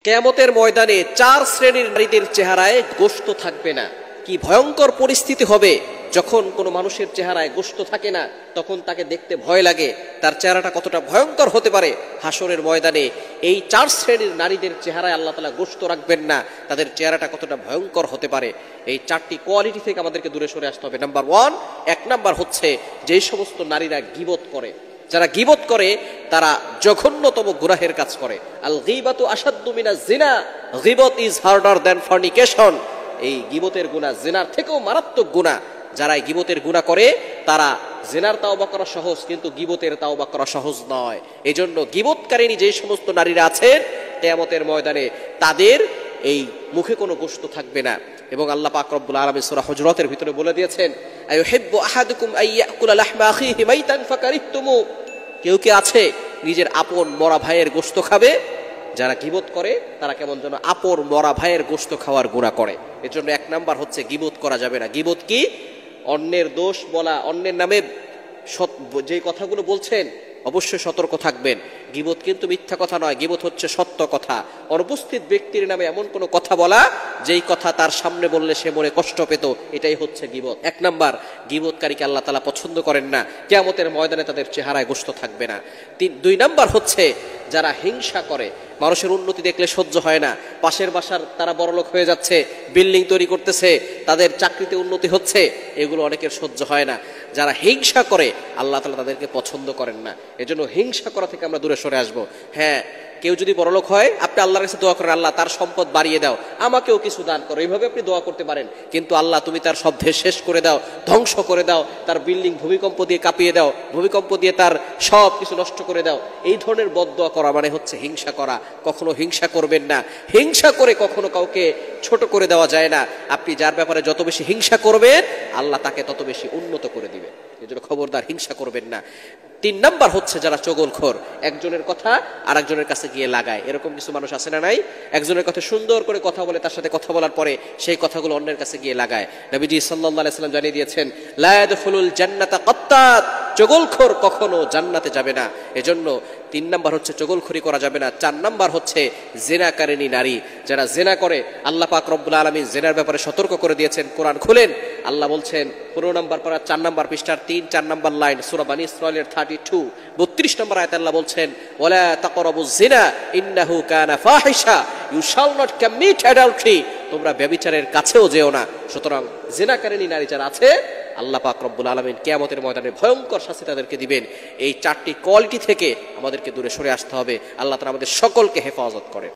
কিয়ামতের ময়দানে চার শ্রেণীর নারীদের চেহারায় গোশত থাকবে না। কি ভয়ঙ্কর পরিস্থিতি হবে যখন কোনো মানুষের চেহারায় গোশত থাকে না, তখন তাকে দেখতে ভয় লাগে। তার চেহারাটা কতটা ভয়ঙ্কর হতে পারে হাসরের ময়দানে। এই চার শ্রেণীর নারীদের চেহারায় আল্লাহ তাআলা গোশত রাখবেন না, তাদের চেহারাটা কতটা ভয়ঙ্কর হতে পারে। এই চারটি কোয়ালিটি থেকে আমাদেরকে দূরে সরে আসতে হবে। নাম্বার ওয়ান, এক নাম্বার হচ্ছে যেই সমস্ত নারীরা গীবত করে। যারা গীবত করে তারা জঘন্যতম গুনাহের কাজ করে। আল গীবাতু আশাদ্দু মিনাজ জিনা, গীবত ইজ হার্ডার দ্যান ফর্নিকেশন। এই গীবতের গুনাহ জিনার থেকেও মারাত্মক গুনাহ। যারা এই গীবতের গুনাহ করে তারা জিনার তাওবা করা সহজ, কিন্তু গীবতের তাওবা করা সহজ নয়। এজন্য গীবতকারিনী যে সমস্ত নারীরা আছেন কিয়ামতের ময়দানে তাদের এই মুখে কোনো গোশত থাকবে না। এবং আল্লাহ পাক রব্বুল আলামিন সূরা হুজুরাতের ভিতরে বলে দিয়েছেন, আইয়ুহিব্বু আহাদুকুম আইয়াকুলা লাহমা আখিহি মাইতান ফাকারিহতুমু। কেউ কি আছে নিজের আপন মরা ভাইয়ের গোশত খাবে? যারা গীবত করে তারা কেমন যেন আপন মরা ভাইয়ের গোশত খাওয়ার গুনাহ করে। এজন্য এক নাম্বার হচ্ছে গীবত করা যাবে না। গীবত কি? অন্যের দোষ বলা, অন্যের নামে যে কথাগুলো বলছেন অবশ্যই সতর্ক থাকবেন। গীবত কিন্তু মিথ্যা কথা নয়, গীবত হচ্ছে সত্য কথা। অনুপস্থিত ব্যক্তির নামে এমন কোনো কথা বলা যেই কথা তার সামনে বললে সে মনে কষ্ট পেত, এটাই হচ্ছে গীবত। এক নাম্বার, গীবতকারীকে আল্লাহ তাআলা পছন্দ করেন না, কিয়ামতের ময়দানে তাদের চেহারায় গোশত থাকবে না। দুই নাম্বার হচ্ছে যারা হিংসা করে। মানুষের উন্নতি দেখলে সহ্য হয় না, পাশের বাসার তারা বড়লোক হয়ে যাচ্ছে, বিল্ডিং তৈরি করতেছে, তাদের চাকরিতে উন্নতি হচ্ছে, এগুলো অনেকের সহ্য হয় না। যারা হিংসা করে আল্লাহ তাআলা তাদেরকে পছন্দ করেন না। এজন্য হিংসা করা থেকে আমরা দূরে সরে আসবো। হ্যাঁ, কেউ যদি বড়লোক হয় আপনি আল্লাহর কাছে দোয়া করেন, আল্লাহ তার সম্পদ বাড়িয়ে দাও, আমাকেও কিছু দান করো, এইভাবে আপনি দোয়া করতে পারেন। কিন্তু আল্লাহ তুমি তার সব শেষ করে দাও, ধ্বংস করে দাও, তার বিল্ডিং ভূমিকম্প দিয়ে কাঁপিয়ে দাও, ভূমিকম্প দিয়ে তার সব কিছু নষ্ট করে দাও, এই ধরনের বদদোয়া করা মানে হচ্ছে হিংসা করা। কখনো হিংসা করবেন না। হিংসা করে কখনো কাউকে ছোট করে দেওয়া যায় না। আপনি যার ব্যাপারে যত বেশি হিংসা করবেন আল্লাহ তাকে তত বেশি উন্নত করে দিবে। এজন্য খবরদার হিংসা করবেন না। তিন নাম্বার হচ্ছে যারা চগলখোর, একজনের কথা আর একজনের কাছে গিয়ে লাগায়। এরকম কিছু মানুষ আছে না নাই? একজনের কথা সুন্দর করে কথা বলে, তার সাথে কথা বলার পরে সেই কথাগুলো অন্যের কাছে গিয়ে লাগায়। নবীজি সাল্লাল্লাহু আলাইহি ওয়াসাল্লাম জানিয়ে দিয়েছেন, লা ইয়াদখুলুল জান্নাতা কাত্তাত, চগলখোর কখনো জান্নাতে যাবে না। এজন্য তিন নাম্বার হচ্ছে চগলখড়ি করা যাবে না। চার নাম্বার হচ্ছে জিনাকারিনী নারী। যারা জিনা করে আল্লাহ পাক রব্বুল আলামিন জিনার ব্যাপারে সতর্ক করে দিয়েছেন। কোরআন খুলেন, আল্লাহ বলছেন 15 নম্বর পারা 4 নম্বর পৃষ্ঠার 3-4 নম্বর লাইন, সূরা বনী ইসরাঈলের 32 32 নম্বর আয়াতে আল্লাহ বলছেন, ওয়ালা তাকরাবুজ জিনা ইন্নাহু কানা ফাহিশা, ইউ শাল নট কমিট অ্যাডাল্টারি, তোমরা ব্যভিচারের কাছেও যেও না। সুতরাং জিনাকারিনী নারী যারা আছে আল্লাহ পাক রব্বুল আলামিন কিয়ামতের ময়দানে ভয়ঙ্কর শাস্তি তাদেরকে দিবেন। এই চারটি কোয়ালিটি থেকে আমাদেরকে দূরে সরে আসতে হবে। আল্লাহ তাআলা আমাদের সকলকে হেফাজত করেন।